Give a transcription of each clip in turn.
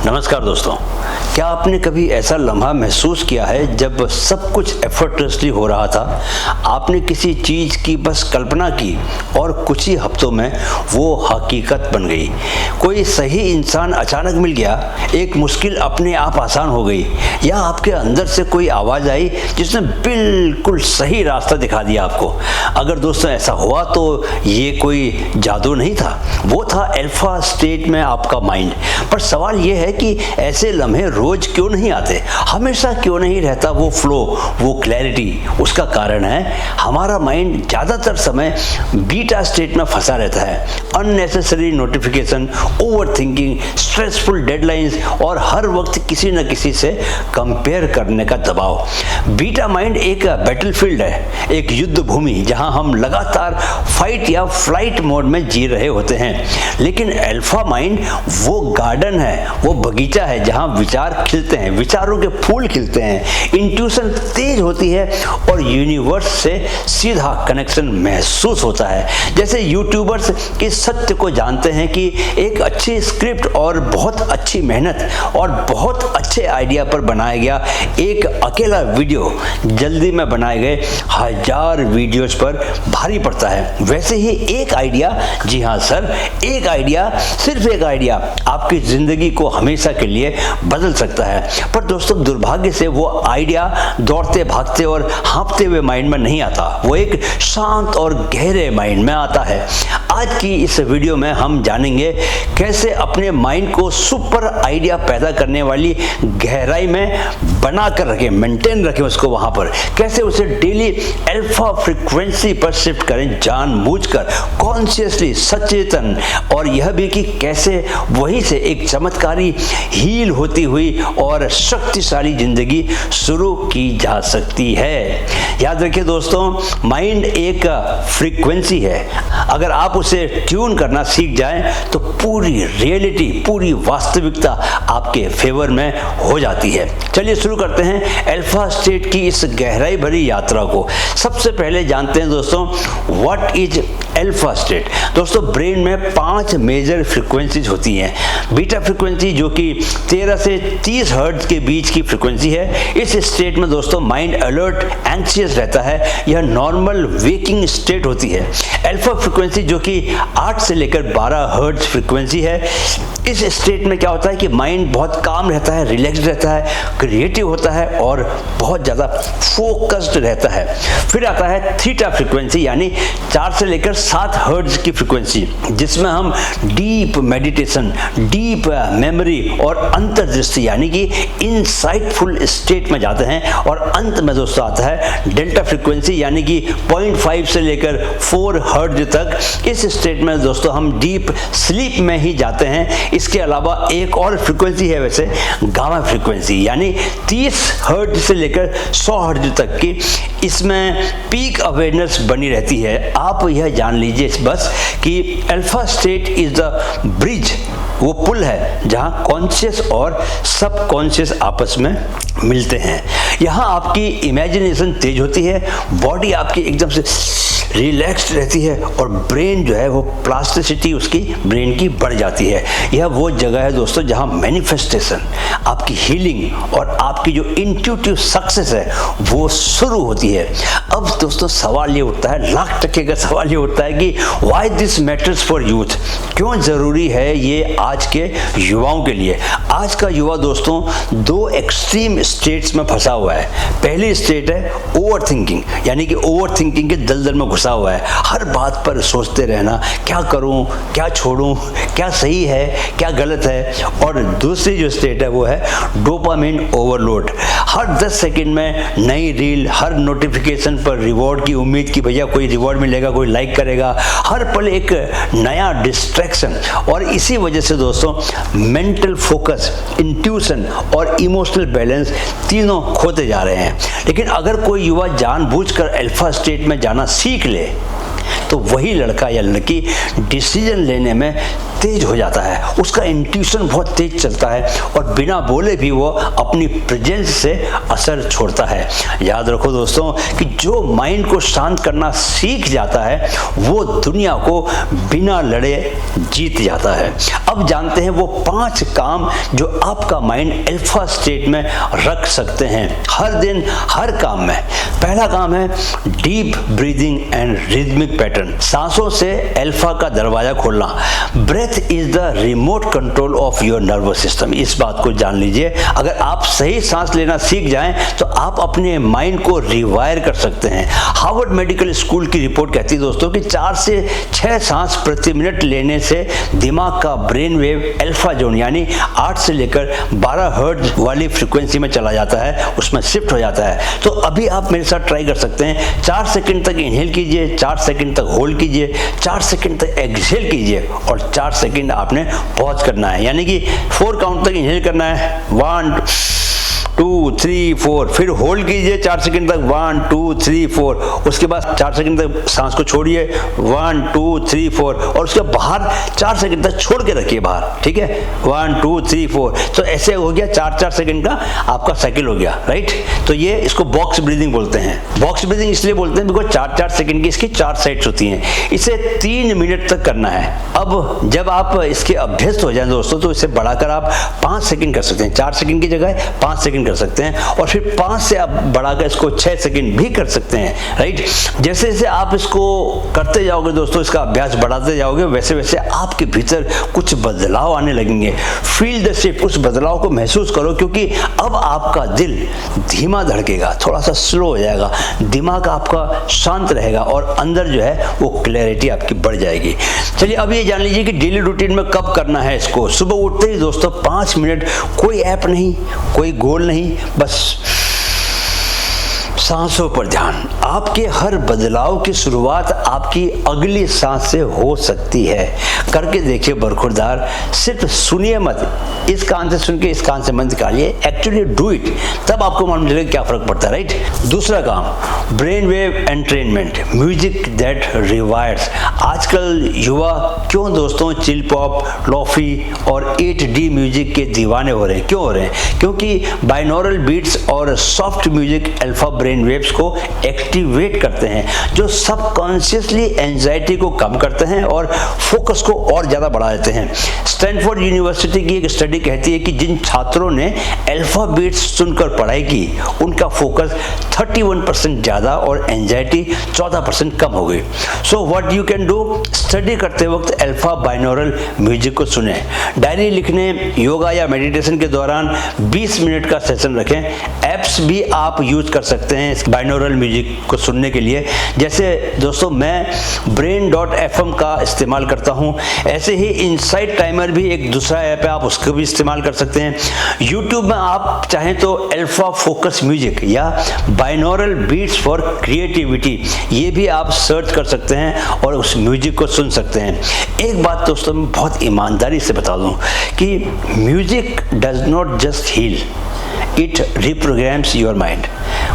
नमस्कार दोस्तों, क्या आपने कभी ऐसा लम्हा महसूस किया है जब सब कुछ एफर्टलेसली हो रहा था, आपने किसी चीज़ की बस कल्पना की और कुछ ही हफ्तों में वो हकीकत बन गई। कोई सही इंसान अचानक मिल गया, एक मुश्किल अपने आप आसान हो गई, या आपके अंदर से कोई आवाज़ आई जिसने बिल्कुल सही रास्ता दिखा दिया आपको। अगर दोस्तों ऐसा हुआ तो ये कोई जादू नहीं था, वो था अल्फा स्टेट में आपका माइंड। पर सवाल ये है कि ऐसे लम्हे रोज क्यों नहीं आते, हमेशा क्यों नहीं रहता वो फ्लो, वो क्लैरिटी। उसका कारण है हमारा माइंड ज़्यादातर समय बीटा स्टेट में फंसा रहता है। Unnecessary notification, over thinking, stressful deadlines और हर वक्त किसी न किसी से कंपेयर करने का दबाव। बीटा माइंड एक बैटलफील्ड है, एक युद्ध भूमि जहां हम लगातार फाइट या फ्लाइट मोड में जी रहे होते हैं। लेकिन अल्फा माइंड वो गार्डन है, वो बगीचा है जहां विचार खिलते हैं, विचारों के फूल खिलते हैं, इंट्यूशन तेज होती है और यूनिवर्स से सीधा कनेक्शन महसूस होता है। जैसे यूट्यूबर्स इस सत्य को जानते हैं कि एक अच्छी स्क्रिप्ट और बहुत अच्छी मेहनत और बहुत अच्छे आइडिया पर बनाया गया एक अकेला वीडियो जल्दी में बनाए गए 1000 वीडियोज पर भारी पड़ता है, वैसे ही एक आइडिया, जी हाँ सर, एक आइडिया, सिर्फ एक आइडिया आपकी जिंदगी को हमेशा के लिए बदल सकता है। पर दोस्तों दुर्भाग्य से वो आइडिया दौड़ते भागते और हाँफते हुए माइंड में नहीं आता, वो एक शांत और गहरे माइंड में आता है। आज की इस वीडियो में हम जानेंगे कैसे अपने माइंड को सुपर आइडिया पैदा करने वाली गहराई में बना कर रखें, मेंटेन रखें उसको वहां पर, कैसे उसे डेली अल्फा फ्रीक्वेंसी पर शिफ्ट करें जानबूझकर, कॉन्शियसली, सचेतन, और यह भी कि कैसे वहीं से एक चमत्कारी हील होती हुई और शक्तिशाली जिंदगी शुरू की जा सकती है। याद रखिए दोस्तों, माइंड एक फ्रीक्वेंसी है, अगर आप उसे ट्यून करना सीख जाएं तो पूरी रियलिटी, पूरी वास्तविकता आपके फेवर में हो जाती है। चलिए शुरू करते हैं अल्फा स्टेट की इस गहराई भरी यात्रा को। सबसे पहले जानते हैं दोस्तों व्हाट इज अल्फा स्टेट। दोस्तों ब्रेन में 5 मेजर फ्रीक्वेंसीज होती हैं। बीटा फ्रीक्वेंसी जो कि 13 से 30 हर्ट्ज के बीच की फ्रीक्वेंसी है। इस स्टेट में दोस्तों माइंड अलर्ट, एंग्शियस रहता है, यह नॉर्मल वेकिंग स्टेट होती है। अल्फा फ्रीक्वेंसी जो कि 8 से लेकर 12 हर्ट्ज फ्रीक्वेंसी है, इस स्टेट में क्या होता है कि माइंड बहुत काम रहता है, रिलैक्स्ड रहता है, क्रिएटिव होता है और बहुत ज़्यादा फोकस्ड रहता है। फिर आता है थीटा फ्रीक्वेंसी यानी 4 से लेकर 7 हर्ट्ज की फ्रीक्वेंसी, जिसमें हम डीप मेडिटेशन, डीप मेमोरी और अंतर्दृष्टि यानी कि इनसाइटफुल स्टेट में जाते हैं। और अंत में दोस्तों आता है डेल्टा फ्रीक्वेंसी यानी कि 0.5 से लेकर 4 हर्ट्ज तक। इस स्टेट में दोस्तों हम डीप स्लीप में ही जाते हैं। इसके अलावा एक और फ्रीक्वेंसी है वैसे, गामा फ्रीक्वेंसी यानी 30 हर्ट्ज से लेकर 100 हर्ट्ज तक की, इसमें पीक अवेयरनेस बनी रहती है। आप यह जान लीजिए बस कि alpha state is the bridge, वो पुल है जहां कॉन्शियस और सबकॉन्शियस आपस में मिलते हैं। यहाँ आपकी इमेजिनेशन तेज होती है, बॉडी आपकी एकदम से रिलैक्स्ड रहती है और ब्रेन जो है वो प्लास्टिसिटी उसकी ब्रेन की बढ़ जाती है। यह वो जगह है दोस्तों जहां मैनिफेस्टेशन, आपकी हीलिंग और आपकी जो इंट्यूटिव सक्सेस है वो शुरू होती है। अब दोस्तों सवाल ये उठता है, लाख टके का सवाल ये उठता है कि why this matters for youth, क्यों जरूरी है ये आज के युवाओं के लिए। आज का युवा दोस्तों 2 एक्सट्रीम स्टेट्स में फंसा हुआ है। पहली स्टेट है ओवर थिंकिंग यानी कि ओवर थिंकिंग के दलदल में घुसा हुआ है, हर बात पर सोचते रहना, क्या करूं, क्या छोड़ूं, क्या सही है, क्या गलत है। और दूसरी जो स्टेट है वो है डोपामिन ओवरलोड, हर 10 सेकंड में नई रील, हर नोटिफिकेशन पर रिवॉर्ड की उम्मीद कि भैया कोई रिवॉर्ड मिलेगा, कोई लाइक करेगा, हर पल एक नया डिस्ट्रैक्शन। और इसी वजह से दोस्तों मेंटल फोकस, इंट्यूशन और इमोशनल बैलेंस तीनों खोते जा रहे हैं। लेकिन अगर कोई युवा जानबूझकर अल्फा स्टेट में जाना सीख ले तो वही लड़का या लड़की डिसीजन लेने में तेज हो जाता है, उसका इंट्यूशन बहुत तेज चलता है और बिना बोले भी वो अपनी प्रेजेंस से असर छोड़ता है। याद रखो दोस्तों कि जो माइंड को शांत करना सीख जाता है वो दुनिया को बिना लड़े जीत जाता है। अब जानते हैं वो 5 काम जो आपका माइंड अल्फा स्टेट में रख सकते हैं हर दिन हर काम में। पहला काम है deep breathing and rhythmic pattern. सांसों से अल्फा का दरवाजा खोलना। Breath is the remote control of your nervous system. इस बात को जान लीजिए, अगर आप सही सांस लेना सीख जाएं तो आप अपने माइंड को रिवायर कर सकते हैं। हार्वर्ड मेडिकल स्कूल की रिपोर्ट कहती है दोस्तों कि 4 से 6 सांस प्रति मिनट लेने से दिमाग का ब्रेन वेव अल्फा जोन यानी 8 से लेकर 12 हर्ट्ज वाली फ्रीक्वेंसी में चला जाता है, उसमें शिफ्ट हो जाता है। तो अभी आप मेरे साथ ट्राई कर सकते हैं। 4 सेकंड तक इनहेल कीजिए, 4 सेकंड तक होल्ड कीजिए, 4 सेकंड तक एक्सहेल कीजिए और 4 सेकंड आपने पॉज करना है, यानी कि 4 काउंट तक इनहेल करना है, 1 2 3 4, फिर होल्ड कीजिए 4 सेकंड तक, 1 2 3 4, उसके बाद 4 सेकंड तक सांस को छोड़िए, 1 2 3 4, और उसके बाहर 4 सेकंड तक छोड़ के रखिए बाहर, ठीक है, 1 2 3 4। तो ऐसे हो गया 4-4 सेकंड का आपका साइकिल हो गया, राइट। तो ये इसको बॉक्स ब्रीदिंग बोलते हैं। बॉक्स ब्रीदिंग इसलिए बोलते हैं बिकॉज 4-4 सेकंड की इसकी 4 साइड्स होती हैं। इसे 3 मिनट तक करना है। अब जब आप इसके अभ्यस्त हो जाए दोस्तों तो इसे बढ़ाकर आप 5 सेकंड कर सकते हैं। 4 सेकंड की जगह 5 सेकंड कर सकते हैं और फिर 5 से आप बढ़ाकर इसको 6 सेकंड भी कर सकते हैं, राइट। जैसे जैसे आप इसको करते जाओगे दोस्तों, इसका अभ्यास बढ़ाते जाओगे, वैसे वैसे आपके भीतर कुछ बदलाव आने लगेंगे। फील द शिफ्ट, उस बदलाव को महसूस करो, क्योंकि अब आपका दिल धीमा धड़केगा, थोड़ा सा स्लो हो जाएगा, दिमाग आपका शांत रहेगा और अंदर जो है वो क्लैरिटी आपकी बढ़ जाएगी। चलिए अब ये जान लीजिए कि डेली रूटीन में कब करना है इसको। सुबह उठते ही दोस्तों 5 मिनट, कोई ऐप नहीं, कोई गोल नहीं, बस सांसों पर ध्यान। आपके हर बदलाव की शुरुआत आपकी अगली सांस से हो सकती है। करके देखिए बरखुरदार, सिर्फ सुनिए मत, इस कान से सुन के इस कान से मत निकालिए, एक्चुअली डू इट, तब आपको मालूम चलेगा क्या फर्क पड़ता है, राइट। दूसरा काम brain wave entrainment, music that rewires. आजकल युवा क्यों दोस्तों चिल पॉप, लॉफी और 8D म्यूजिक के दीवाने हो रहे हैं? क्यों हो रहे हैं? क्योंकि बाइनॉरल बीट्स और soft music alpha brain waves को एक्टिवेट करते हैं, जो सबकॉन्शियसली एंजाइटी को कम करते हैं और फोकस को और ज्यादा बढ़ा देते हैं। स्टैनफोर्ड यूनिवर्सिटी की एक स्टडी कहती है कि जिन छात्रों ने अल्फा बीट्स सुनकर पढ़ाई की, उनका फोकस 31% ज्यादा और एंजाइटी 14% कम हो गई। So what you can do, study करते वक्त अल्फा बाइनॉरल म्यूजिक को सुने। डायरी लिखने, योगा या मेडिटेशन के दौरान 20 मिनट का सेशन रखें। एप्स भी आप यूज कर सकते हैं इस बाइनॉरल म्यूजिक को सुनने के लिए। जैसे दोस्तों मैं brain.fm का इस्तेमाल करता हूं, ऐसे ही इनसाइट टाइमर भी एक दूसरा ऐप है, आप उसको भी इस्तेमाल कर सकते हैं। यूट्यूब में आप चाहें तो अल्फा फोकस म्यूजिक या बाइनॉरल बीट्स फॉर क्रिएटिविटी, ये भी आप सर्च कर सकते हैं और उस म्यूजिक को सुन सकते हैं। एक बात दोस्तों मैं बहुत ईमानदारी से बता दूं कि music does not just heal, it reprograms your mind.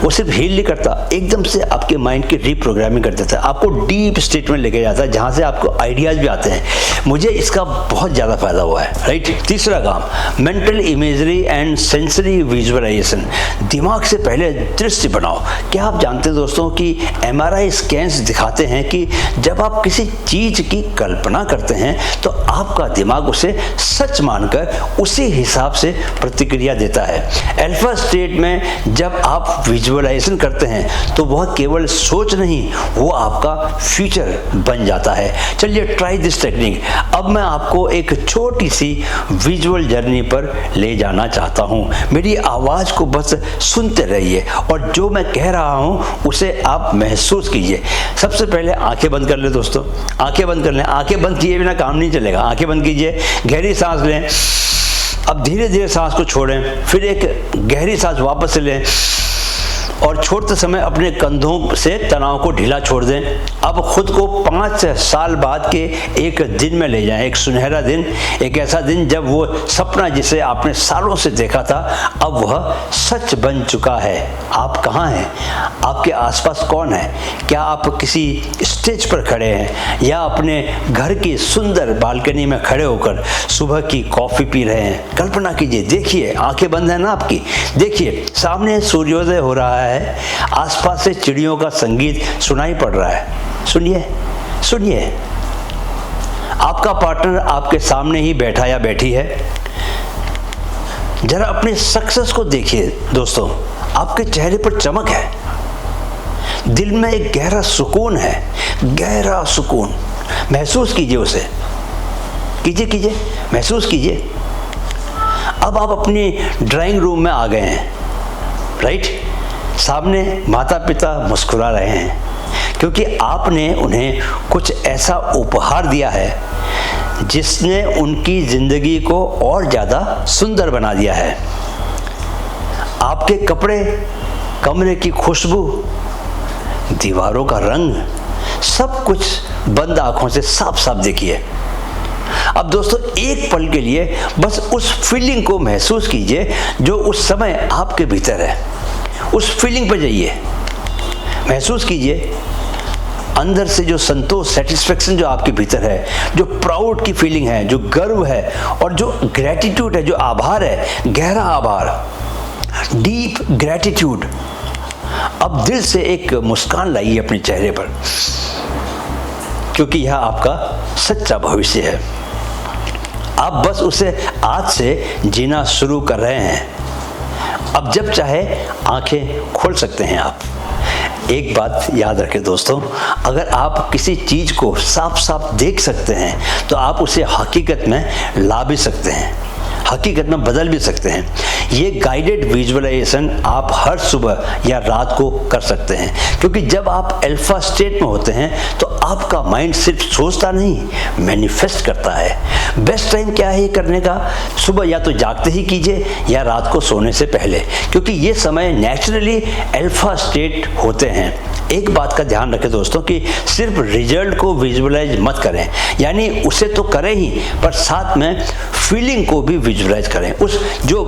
वो सिर्फ हील नहीं करता, एकदम से आपके माइंड की रिप्रोग्रामिंग कर देता है, आपको डीप स्टेट में लेके जाता है जहां से आपको आइडियाज भी आते हैं। मुझे इसका बहुत ज़्यादा फायदा हुआ है, राइट। तीसरा काम mental imagery and sensory visualisation. दिमाग से पहले दृश्य बनाओ। क्या आप जानते हैं दोस्तों कि MRI स्कैन्स दिखाते हैं कि जब आप किसी चीज की कल्पना करते हैं तो आपका दिमाग उसे सच मानकर उसी हिसाब से प्रतिक्रिया देता है। अल्फा स्टेट में जब आप विजुअलाइजेशन करते हैं तो वह केवल सोच नहीं, वो आपका फ्यूचर बन जाता है। चलिए ट्राई दिस टेक्निक। अब मैं आपको एक छोटी सी विजुअल जर्नी पर ले जाना चाहता हूँ। मेरी आवाज को बस सुनते रहिए और जो मैं कह रहा हूँ उसे आप महसूस कीजिए। सबसे पहले आंखें बंद कर ले दोस्तों, आंखें बंद कर लें। आंखें बंद किए बिना काम नहीं चलेगा। आंखें बंद कीजिए, गहरी सांस लें। अब धीरे धीरे सांस को छोड़ें, फिर एक गहरी सांस वापस से लें और छोड़ते समय अपने कंधों से तनाव को ढीला छोड़ दें। अब खुद को 5 साल बाद के एक दिन में ले जाएं, एक सुनहरा दिन, एक ऐसा दिन जब वो सपना जिसे आपने सालों से देखा था अब वह सच बन चुका है। आप कहाँ हैं? आपके आसपास कौन है? क्या आप किसी स्टेज पर खड़े हैं या अपने घर की सुंदर बालकनी में खड़े होकर सुबह की कॉफ़ी पी रहे हैं? कल्पना कीजिए, देखिए, आंखें बंद है ना आपकी, देखिए सामने सूर्योदय हो रहा है, आसपास से चिड़ियों का संगीत सुनाई पड़ रहा है। सुनिए सुनिए, आपका पार्टनर आपके सामने ही बैठा या बैठी है। जरा अपने सक्सेस को देखिए दोस्तों, आपके चेहरे पर चमक है, दिल में एक गहरा सुकून है, गहरा सुकून। महसूस कीजिए उसे, कीजिए कीजिए, महसूस कीजिए। अब आप अपनी ड्राइंग रूम में आ गए हैं, राइट? सामने माता पिता मुस्कुरा रहे हैं क्योंकि आपने उन्हें कुछ ऐसा उपहार दिया है जिसने उनकी जिंदगी को और ज़्यादा सुंदर बना दिया है। आपके कपड़े, कमरे की खुशबू, दीवारों का रंग, सब कुछ बंद आंखों से साफ साफ देखिए। अब दोस्तों एक पल के लिए बस उस फीलिंग को महसूस कीजिए जो उस समय आपके भीतर है। उस फीलिंग पर जाइए, महसूस कीजिए अंदर से जो संतोष, सेटिस्फेक्शन जो आपके भीतर है, जो प्राउड की फीलिंग है, जो गर्व है और जो ग्रेटिट्यूड है, जो आभार है, गहरा आभार, डीप ग्रेटिट्यूड। अब दिल से एक मुस्कान लाइए अपने चेहरे पर क्योंकि यह आपका सच्चा भविष्य है। आप बस उसे आज से जीना शुरू कर रहे हैं। अब जब चाहे आंखें खोल सकते हैं आप। एक बात याद रखें दोस्तों, अगर आप किसी चीज़ को साफ साफ देख सकते हैं तो आप उसे हकीकत में ला भी सकते हैं, हकीकत में बदल भी सकते हैं। ये गाइडेड विजुअलाइजेशन आप हर सुबह या रात को कर सकते हैं क्योंकि जब आप अल्फा स्टेट में होते हैं तो आपका माइंड सिर्फ सोचता नहीं, मैनिफेस्ट करता है। बेस्ट टाइम क्या है ये करने का? सुबह या तो जागते ही कीजिए या रात को सोने से पहले, क्योंकि ये समय नेचुरली अल्फा स्टेट होते हैं। एक बात का ध्यान रखें दोस्तों कि सिर्फ रिजल्ट को विजुअलाइज मत करें, यानी उसे तो करें ही पर साथ में फीलिंग को भी विजुअलाइज करें। उस जो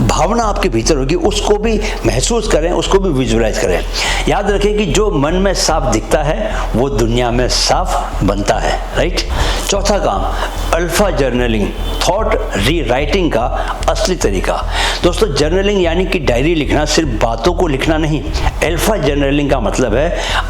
भावना आपके भीतर होगी उसको भी महसूस करें, उसको भी विजुअलाइज करें। याद रखें कि जो मन में साफ दिखता है वो दुनिया में साफ बनता है, राइट? चौथा काम, अल्फा जर्नलिंग, थॉट रीराइटिंग का असली तरीका। दोस्तों जर्नलिंग यानी कि डायरी लिखना सिर्फ बातों को लिखना नहीं। अल्फा जर्नलिंग का मतलब है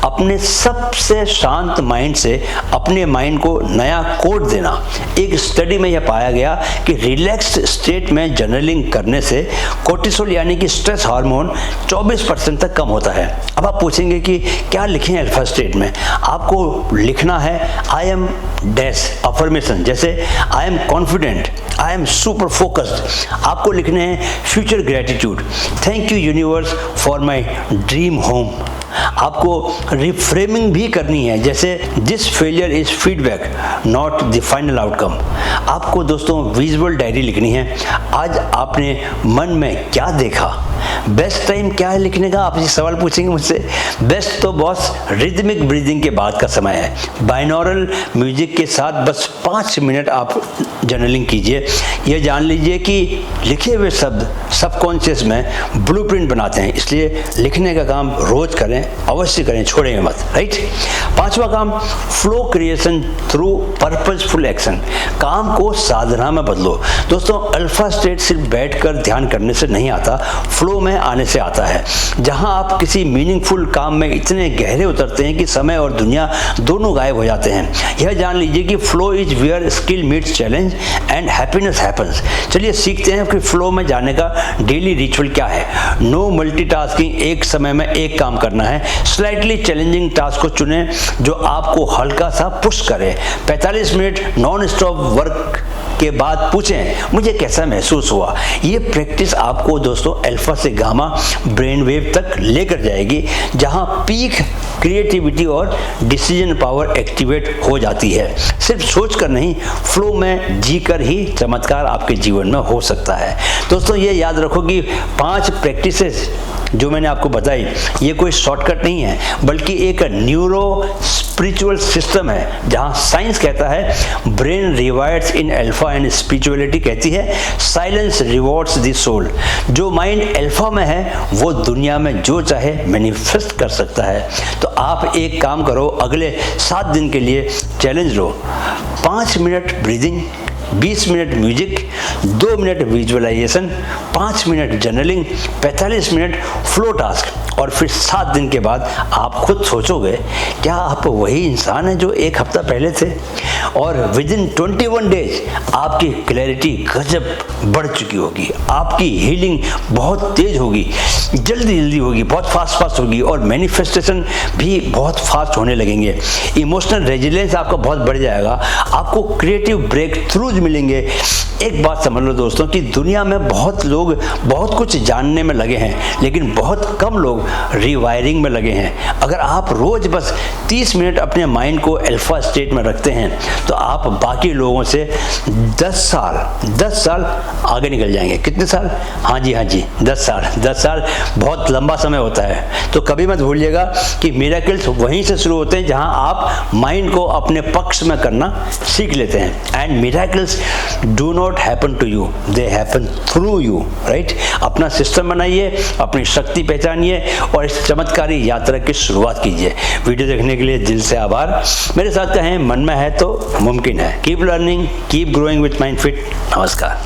अपने सबसे शांत माइंड से अपने माइंड को नया कोड देना। एक स्टडी में यह पाया गया कि रिलैक्स्ड स्टेट में जर्नलिंग करने से कोर्टिसोल यानी कि स्ट्रेस हार्मोन 24% तक कम होता है। अब आप पूछेंगे कि क्या लिखें अल्फा स्टेट में? आपको लिखना है आई एम डैश अफर्मेशन, जैसे I am confident, I am super focused. आपको लिखने हैं future gratitude, thank you universe for my dream home. आपको रिफ्रेमिंग भी करनी है, जैसे this failure is feedback not the final outcome. आपको दोस्तों विजुअल डायरी लिखनी है, आज आपने मन में क्या देखा। बेस्ट टाइम क्या है लिखने का? आप ये सवाल पूछेंगे मुझसे। बेस्ट तो बॉस रिदमिक ब्रीदिंग के बाद का समय है। बाइनॉरल म्यूजिक के साथ बस 5 मिनट आप जर्नलिंग कीजिए। यह जान लीजिए कि लिखे हुए शब्द सबकॉन्शियस में ब्लूप्रिंट बनाते हैं, इसलिए लिखने का काम रोज करें, अवश्य करें, छोड़ेंगे मत, राइट? 5वां काम, flow creation through purposeful action. काम को साधना में बदलो। दोस्तों अल्फा स्टेट सिर्फ बैठकर ध्यान करने से नहीं आता, फ्लो में आने से आता है, जहां आप किसी मीनिंगफुल काम में इतने गहरे उतरते हैं कि समय और दुनिया दोनों गायब हो जाते हैं। यह जान लीजिए कि flow is where skill meets challenge and happiness happens. चलिए सीखते हैं कि फ्लो में जाने का डेली रिचुअल क्या है। नो मल्टीटास्किंग, एक समय में एक काम करना है। स्लाइटली चैलेंजिंग टास्क को चुनें जो आपको हल्का सा पुश करे। 45 मिनट नॉन स्टॉप वर्क के बाद पूछें मुझे कैसा महसूस हुआ। ये प्रैक्टिस आपको दोस्तों अल्फा से गामा ब्रेन वेव तक लेकर जाएगी, जहां पीक क्रिएटिविटी और डिसीजन पावर एक्टिवेट हो जाती है। सिर्फ सोचकर नहीं, फ्लो में जीकर ही चमत्कार आपके जीवन में हो सकता है। दोस्तों ये याद रखो कि 5 प्रैक्टिसेस जो मैंने आपको बताई, ये कोई शॉर्टकट नहीं है, बल्कि एक न्यूरो स्पिरिचुअल सिस्टम है, जहां साइंस कहता है brain rewires in alpha and spirituality कहती है साइलेंस रिवॉर्ड्स द सोल। जो माइंड अल्फा में है वो दुनिया में जो चाहे मैनिफेस्ट कर सकता है। तो आप एक काम करो, अगले 7 दिन के लिए चैलेंज लो। 5 minute breathing, 20 minute music, 2 minute visualisation, 5 minute journaling, 45 minute flow task, और फिर 7 दिन के बाद आप खुद सोचोगे क्या आप वही इंसान हैं जो 1 हफ्ता पहले थे। और विद इन 21 डेज आपकी क्लैरिटी गजब बढ़ चुकी होगी, आपकी हीलिंग बहुत तेज होगी, जल्दी होगी, बहुत फास्ट होगी, और मैनिफेस्टेशन भी बहुत फास्ट होने लगेंगे। इमोशनल रेजिलियंस आपका बहुत बढ़ जाएगा, आपको क्रिएटिव ब्रेक थ्रूज मिलेंगे। एक बात समझ लो दोस्तों कि दुनिया में बहुत लोग बहुत कुछ जानने में लगे हैं, लेकिन बहुत कम लोग रिवायरिंग में लगे हैं। अगर आप रोज बस 30 मिनट अपने माइंड को अल्फा स्टेट में रखते हैं तो आप बाकी लोगों से 10 साल आगे निकल जाएंगे। कितने साल? हाँ जी 10 साल बहुत लंबा समय होता है। तो कभी मत भूलिएगा कि मिरेकल्स वहीं से शुरू होते हैं जहां आप माइंड को अपने पक्ष में करना सीख लेते हैं। And miracles do not happen to you, they happen through you, right. अपना सिस्टम बनाइए, अपनी शक्ति पहचानिए और इस चमत्कारी यात्रा की शुरुआत कीजिए। वीडियो देखने के लिए दिल से आभार। मेरे साथ कहें मन में है तो मुमकिन है। Keep learning, keep growing with mind fit. नमस्कार।